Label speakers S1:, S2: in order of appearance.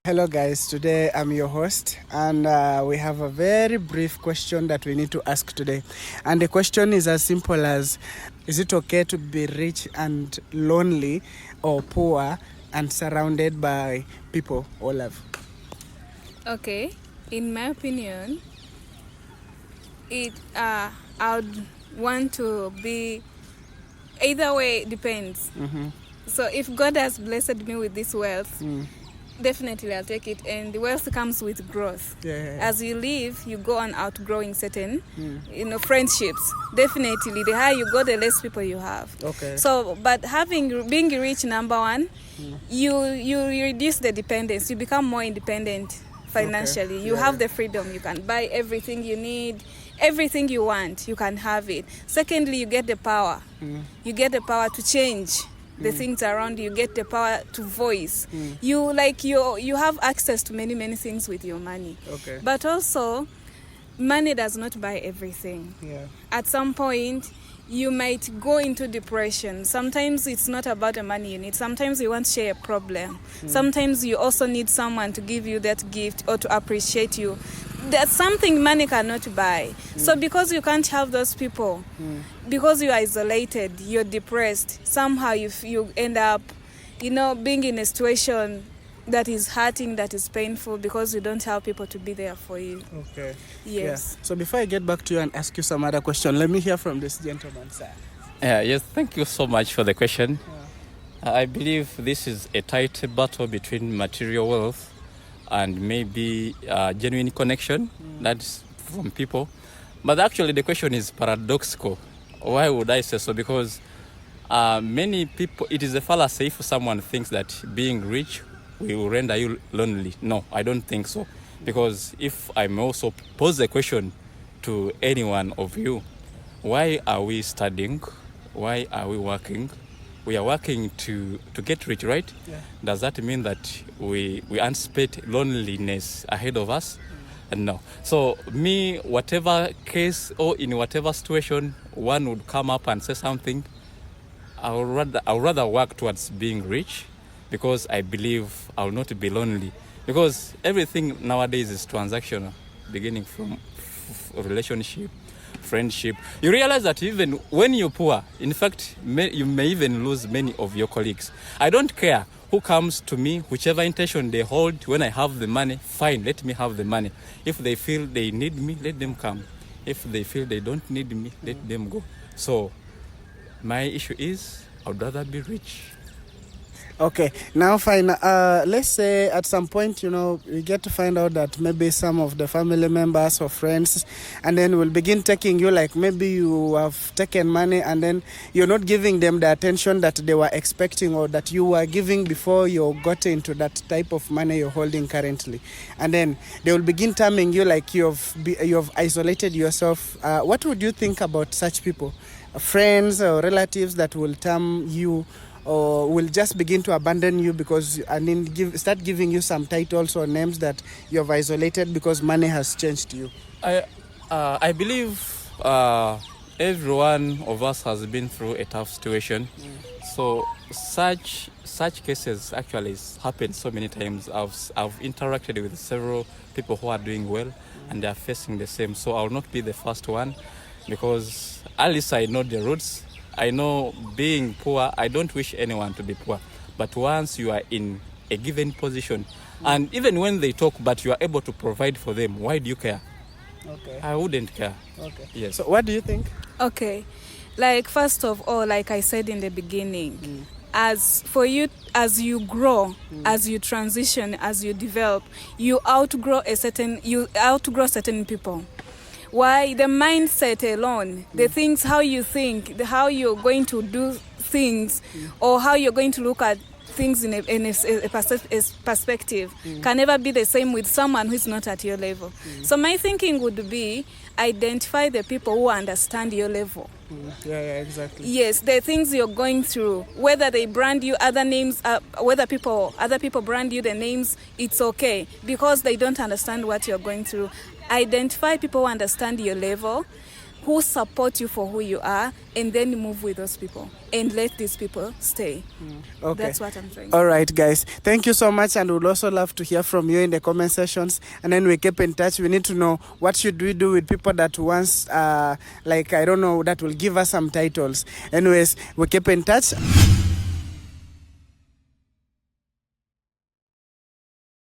S1: Hello guys, today I'm your host and we have a very brief question that we need to ask today. And the question is as simple as, is it okay to be rich and lonely or poor and surrounded by people or love?
S2: Okay, in my opinion, I would want to be either way. Depends. So if God has blessed me with this wealth, definitely I'll take it. And the wealth comes with growth. As you live, you go on outgrowing certain friendships. Definitely, the higher you go, the less people you have.
S1: Okay.
S2: So but being rich, number one, you reduce the dependence. You become more independent financially. You have the freedom. You can buy everything you need, everything you want, you can have it. Secondly, you get the power. You get the power to change the things around you. You get the power to voice. You have access to many things with your money.
S1: Okay.
S2: But also, money does not buy everything. At some point, you might go into depression. Sometimes it's not about the money you need. Sometimes you want to share a problem. Sometimes you also need someone to give you that gift or to appreciate you. That's something money cannot buy. So because you can't have those people, because you're isolated, you're depressed, somehow you end up, being in a situation that is hurting, that is painful, because you don't have people to be there for you.
S1: Okay.
S2: Yes.
S1: Yeah. So before I get back to you and ask you some other question, let me hear from this gentleman, sir.
S3: Yes, thank you so much for the question. I believe this is a tight battle between material wealth and maybe genuine connection that's from people. But actually the question is paradoxical. Why would I say so? Because many people, it is a fallacy if someone thinks that being rich will render you lonely. No, I don't think so. Because if I may also pose the question to any one of you, why are we studying? Why are we working? We are working to get rich, right? Does that mean that we anticipate loneliness ahead of us? No. So me, whatever case or in whatever situation one would come up and say something, I would rather work towards being rich, because I believe I will not be lonely. Because everything nowadays is transactional, beginning from relationship, friendship. You realize that even when you're poor, in fact, you may even lose many of your colleagues. I don't care who comes to me, whichever intention they hold. When I have the money, fine, let me have the money. If they feel they need me, let them come. If they feel they don't need me, let them go. So my issue is I would rather be rich.
S1: Okay, now fine. Let's say at some point, we get to find out that maybe some of the family members or friends, and then will begin taking you, like maybe you have taken money and then you're not giving them the attention that they were expecting or that you were giving before you got into that type of money you're holding currently. And then they will begin terming you like you've isolated yourself. What would you think about such people? Friends or relatives that will term you or will just begin to abandon you because, and then start giving you some titles or names that you have isolated because money has changed you?
S3: I believe every one of us has been through a tough situation. So such cases actually happen so many times. I've interacted with several people who are doing well and they are facing the same. So I'll not be the first one, because at least I know the roots. I know being poor, I don't wish anyone to be poor. But once you are in a given position, and even when they talk, but you are able to provide for them, why do you care?
S1: Okay.
S3: I wouldn't care.
S1: Okay.
S3: Yes.
S1: So what do you think?
S2: Okay. Like, first of all, like I said in the beginning, as you grow, as you transition, as you develop, you outgrow certain people. Why? The mindset alone, the things, how you think, how you're going to do things, or how you're going to look at things in a perspective can never be the same with someone who's not at your level. So my thinking would be, identify the people who understand your level.
S1: Yeah, exactly.
S2: Yes, the things you're going through, whether they brand you other names, whether other people brand you the names, it's okay, because they don't understand what you're going through. Identify people who understand your level, who support you for who you are, and then move with those people and let these people stay.
S1: Okay.
S2: That's what I'm trying.
S1: All right, guys. Thank you so much, and we'd also love to hear from you in the comment sections. And then we keep in touch. We need to know what should we do with people that wants, like, I don't know, that will give us some titles. Anyways, we keep in touch.